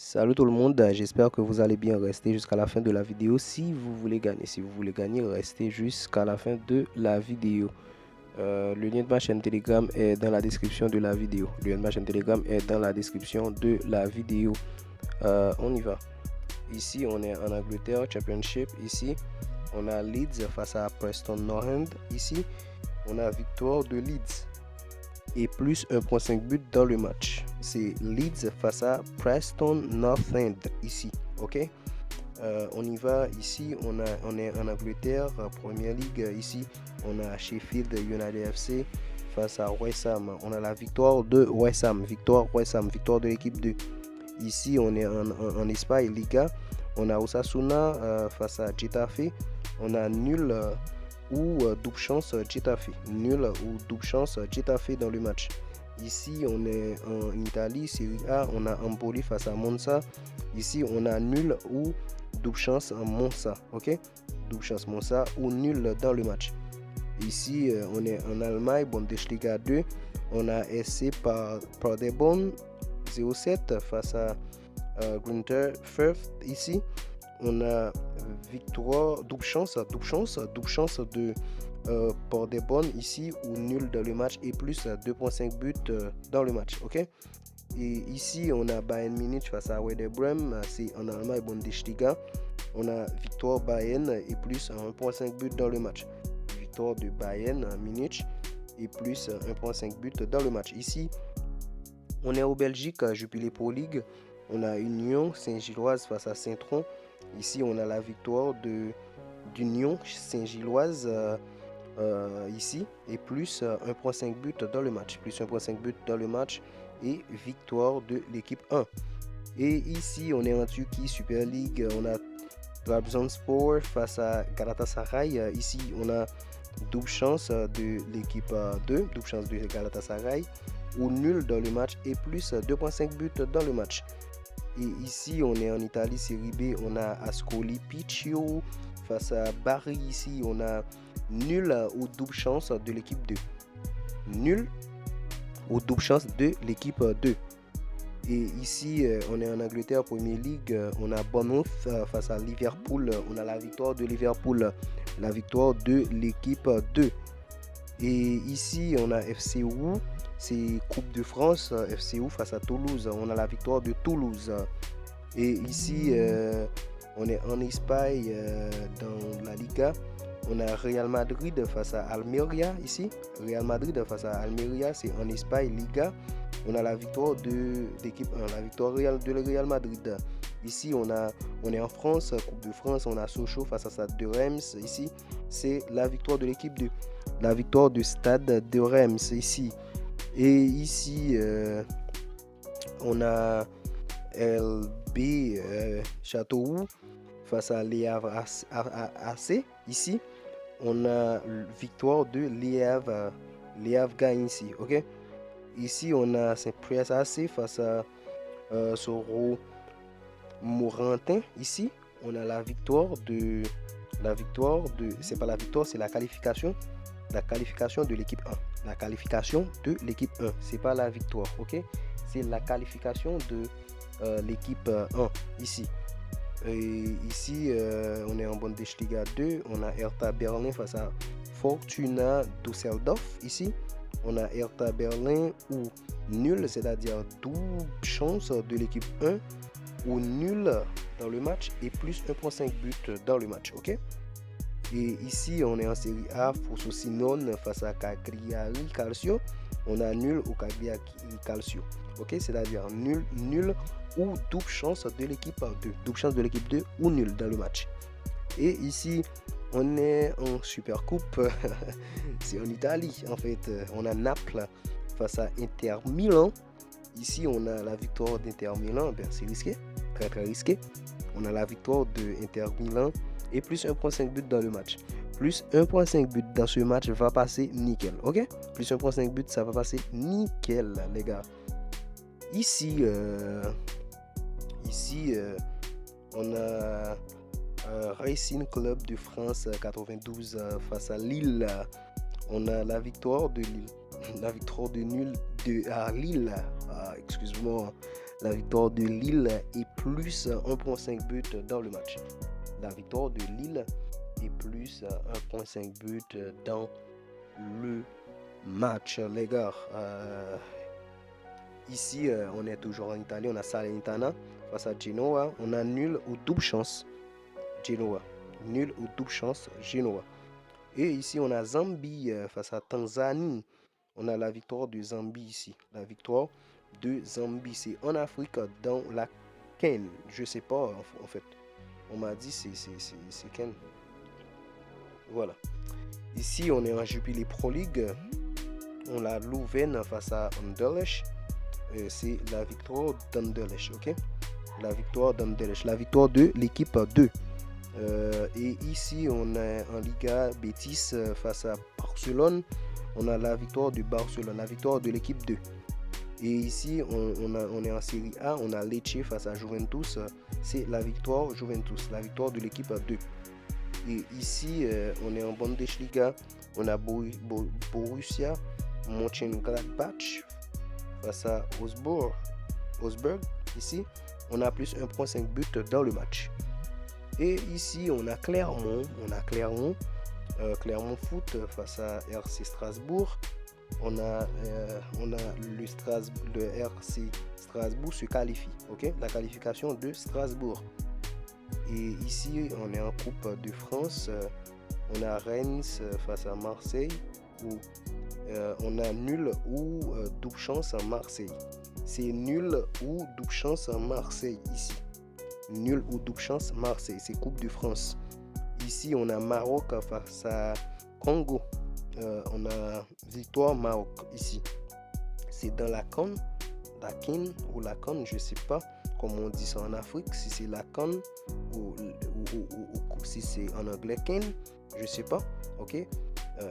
Salut tout le monde, j'espère que vous allez bien rester jusqu'à la fin de la vidéo si vous voulez gagner. Si vous voulez gagner, restez jusqu'à la fin de la vidéo. Le lien de ma chaîne Telegram est dans la description de la vidéo. Le lien de ma chaîne Telegram est dans la description de la vidéo. On y va. Ici, on est en Angleterre, Championship. Ici, on a Leeds face à Preston North End. Ici, on a victoire de Leeds et plus 1.5 buts dans le match. C'est Leeds face à Preston North End ici, ok. On y va. Ici on est en Angleterre, Premier League. Ici on a Sheffield United FC face à West Ham. On a la victoire de West Ham, victoire de l'équipe 2. Ici on est en Espagne, Liga. On a Osasuna face à Getafe. On a nul ou double chance Getafe, nul ou double chance Getafe dans le match. Ici on est en Italie, Serie A, on a Empoli face à Monza. Ici on a nul ou double chance Monza, ok, double chance Monza ou nul dans le match. Ici on est en Allemagne, Bundesliga 2, on a SC Paderborn 0-7 face à Greuther Fürth. Ici on a victoire, double chance de Paderborn ici ou nul dans le match et plus 2.5 buts dans le match, ok. Et ici on a Bayern Munich face à Werder Bremen, c'est en Allemagne, Bundesliga. On a victoire Bayern et plus 1.5 buts dans le match, victoire de Bayern Munich et plus 1.5 buts dans le match. Ici on est au Belgique, Jupiler Pro League. On a Union Saint-Gilloise face à Saint-Tron. Ici, on a la victoire d'Union Saint-Gilloise ici et plus 1.5 buts dans le match. Plus 1.5 buts dans le match et victoire de l'équipe 1. Et ici, on est en Turquie, Super League. On a Trabzonspor face à Galatasaray. Ici, on a double chance de l'équipe 2, double chance de Galatasaray ou nul dans le match et plus 2.5 buts dans le match. Et ici, on est en Italie, Série B, on a Ascoli Picchio face à Bari. Ici, on a nul ou double chance de l'équipe 2. Nul ou double chance de l'équipe 2. Et ici, on est en Angleterre, Premier League, on a Bournemouth face à Liverpool. On a la victoire de Liverpool, la victoire de l'équipe 2. Et ici, on a FCU. C'est Coupe de France, FCU face à Toulouse. On a la victoire de Toulouse. Et ici, on est en Espagne, dans la Liga. On a Real Madrid face à Almeria ici. Real Madrid face à Almeria, c'est en Espagne, Liga. On a la victoire de l'équipe 1, la victoire de Real Madrid. Ici, on est en France, Coupe de France. On a Sochaux face à Stade de Reims. Ici, c'est la victoire de l'équipe 2. La victoire du Stade de Reims ici. Et ici, on a LB Châteauroux face à Le Havre AC. Ici, on a victoire de Le Havre gagne ici, ok. Ici, on a Saint-Priest AC face à Soro Morantin. Ici, on a la victoire de c'est pas la victoire, c'est la qualification de l'équipe 1. La qualification de l'équipe 1, c'est pas la victoire, ok, c'est la qualification de l'équipe 1 ici. Et ici, on est en Bundesliga 2, on a Hertha Berlin face à Fortuna Düsseldorf. Ici, on a Hertha Berlin ou nul, c'est-à-dire double chance de l'équipe 1 ou nul dans le match et plus 1.5 buts dans le match, ok. Et ici, on est en Série A, Frosinone face à Cagliari Calcio. On a nul au Cagliari Calcio. Ok, c'est-à-dire nul ou double chance de l'équipe 2. Double chance de l'équipe 2 ou nul dans le match. Et ici, on est en Super Coupe. C'est en Italie, en fait. On a Naples face à Inter Milan. Ici, on a la victoire d'Inter Milan. Ben, c'est risqué, très très risqué. On a la victoire de Inter Milan et plus 1.5 buts dans le match. Plus 1.5 buts dans ce match va passer nickel, ok. Plus 1.5 buts, ça va passer nickel, les gars. Ici, on a Racing Club de France 92 face à Lille. On a la victoire de Lille, la victoire de nul à Lille. Excuse-moi, la victoire de Lille et plus 1.5 buts dans le match. La victoire de Lille et plus 1.5 buts dans le match, les gars. Ici, on est toujours en Italie. On a Salernitana face à Genoa. On a nul ou double chance. Genoa. Nul ou double chance. Genoa. Et ici, on a Zambie face à Tanzanie. On a la victoire de Zambie ici. La victoire de Zambie. C'est en Afrique, dans la Ken. Je sais pas, en fait. On m'a dit c'est Ken. Voilà. Ici, on est en Jupiler Pro League. On a Leuven face à Anderlecht. C'est la victoire d'Anderlecht, ok? La victoire d'Anderlecht, la victoire de l'équipe 2. Et ici, on est en Liga Betis face à Barcelone. On a la victoire de Barcelone, la victoire de l'équipe 2. Et ici, on est en Série A. On a Lecce face à Juventus. C'est la victoire Juventus, la victoire de l'équipe 2. Et ici, on est en Bundesliga. On a Borussia Mönchengladbach face à Augsburg. Ici, on a plus 1.5 buts dans le match. Et ici, on a Clermont. Clermont Foot face à RC Strasbourg. On a le RC Strasbourg se qualifie. Ok, la qualification de Strasbourg. Et ici, on est en Coupe de France. On a Reims face à Marseille. Où on a nul ou double chance à Marseille. C'est nul ou double chance à Marseille ici. Nul ou double chance Marseille. C'est Coupe de France. Ici, on a Maroc face à Congo. On a victoire Maroc ici. C'est dans la CAN, la CAN ou la CAN, je sais pas comment on dit ça en Afrique. Si c'est la CAN ou si c'est en anglais CAN, je sais pas. Ok.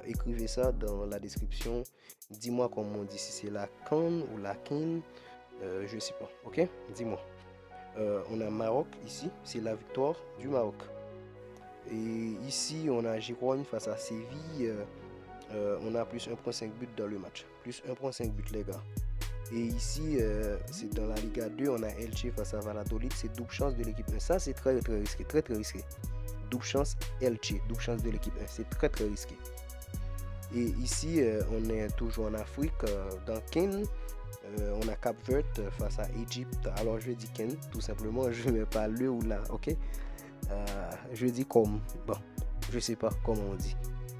Écrivez ça dans la description. Dis-moi comment on dit, si c'est la CAN ou la CAN. Je sais pas. Ok. Dis-moi. On a Maroc ici. C'est la victoire du Maroc. Et ici, on a Girone face à Séville. On a plus 1.5 buts dans le match. Plus 1.5 buts, les gars. Et ici, c'est dans la Liga 2. On a Elche face à Valladolid. C'est double chance de l'équipe 1. Ça, c'est très risqué. Très risqué. Double chance Elche. Double chance de l'équipe 1. C'est très risqué. Et ici, on est toujours en Afrique. Dans Ken, on a Cap Vert face à Égypte. Alors, je dis Ken, tout simplement. Je ne mets pas le ou la. Ok. Je dis comme. Bon, je sais pas comment on dit.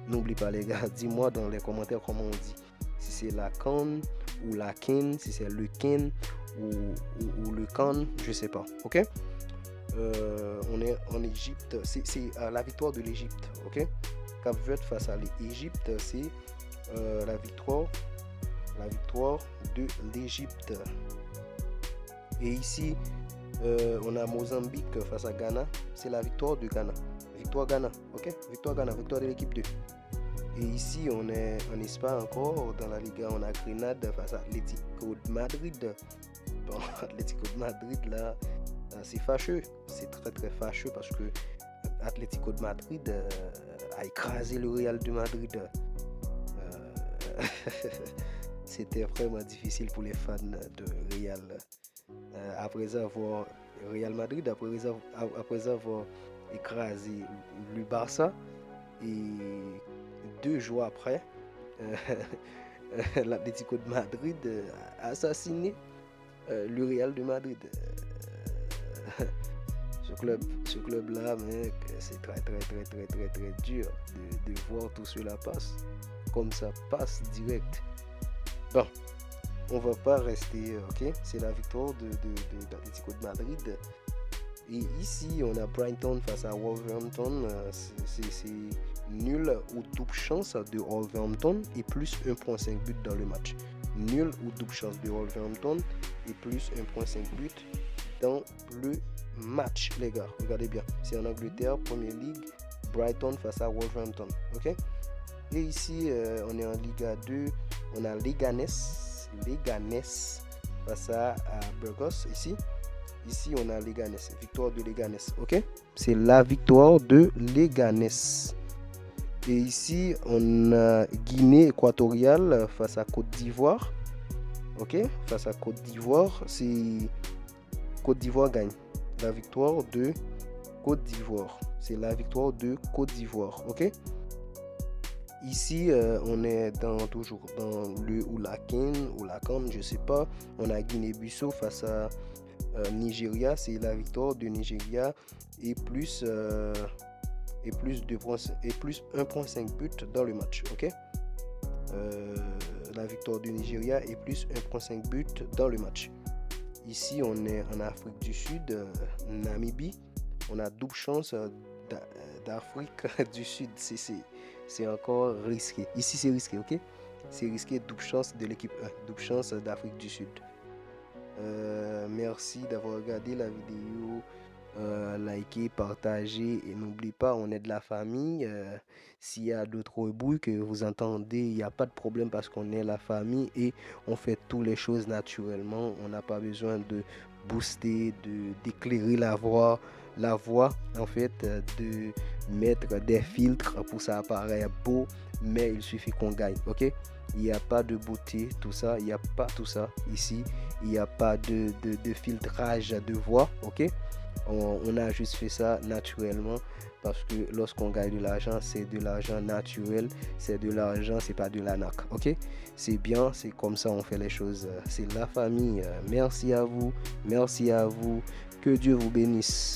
N'oublie pas, les gars, dis-moi dans les commentaires comment on dit. Si c'est la Can ou la Ken, si c'est le Ken ou le Can, je sais pas. Ok. On est en Égypte. C'est la victoire de l'Égypte. Ok. Cap Vert face à l'Égypte, c'est la victoire de l'Égypte. Et ici, on a Mozambique face à Ghana. C'est la victoire de Ghana. Victoire Ghana, ok? Victoire Ghana, victoire de l'équipe 2. Et ici, on est en Espagne encore. Dans la Liga, on a Grenade face à Atlético de Madrid. Bon, Atlético de Madrid, là, c'est fâcheux. C'est très fâcheux parce que Atlético de Madrid a écrasé le Real de Madrid. C'était vraiment difficile pour les fans de Real. Après avoir Real Madrid, après avoir écrasé le Barça, et 2 jours après, l'Atlético de Madrid a assassiné le Real de Madrid. Ce club-là, mec, c'est très dur de voir tout cela passe. Comme ça passe direct. Bon, on va pas rester, ok? C'est la victoire de l'Atlético de Madrid. Et ici, on a Brighton face à Wolverhampton. C'est nul ou double chance de Wolverhampton et plus 1.5 but dans le match. Nul ou double chance de Wolverhampton et plus 1.5 but dans le match, les gars. Regardez bien. C'est en Angleterre, Premier League. Brighton face à Wolverhampton. Ok? Et ici, on est en Liga 2. On a Leganés face à Burgos ici. Ici, on a Leganés. Victoire de Leganés. Ok? C'est la victoire de Leganés. Et ici, on a Guinée équatoriale face à Côte d'Ivoire. Ok? Face à Côte d'Ivoire, c'est Côte d'Ivoire gagne. La victoire de Côte d'Ivoire. C'est la victoire de Côte d'Ivoire. Ok? Ici, on est toujours dans le Oulakan, je sais pas. On a Guinée-Bissau face à Nigeria. C'est la victoire de Nigeria et plus 1.5 buts dans le match. Ok? La victoire du Nigeria et plus 1.5 buts dans le match. Ici, on est en Afrique du Sud, Namibie. On a double chance d'Afrique du Sud. C'est encore risqué. Ici, c'est risqué, ok? C'est risqué, double chance de l'équipe 1, double chance d'Afrique du Sud. Merci d'avoir regardé la vidéo. Likez, partagez et n'oubliez pas, on est de la famille. S'il y a d'autres bruits que vous entendez, il n'y a pas de problème parce qu'on est la famille et on fait toutes les choses naturellement. On n'a pas besoin de booster, d'éclairer la voix en fait, de mettre des filtres pour ça apparaître beau, mais il suffit qu'on gagne, ok? Il n'y a pas de beauté, tout ça, il n'y a pas tout ça ici, il n'y a pas de filtrage de voix, ok? On a juste fait ça naturellement parce que lorsqu'on gagne de l'argent, c'est de l'argent naturel, c'est de l'argent, c'est pas de l'arnaque, ok? C'est bien, c'est comme ça on fait les choses, c'est la famille. Merci à vous, que Dieu vous bénisse.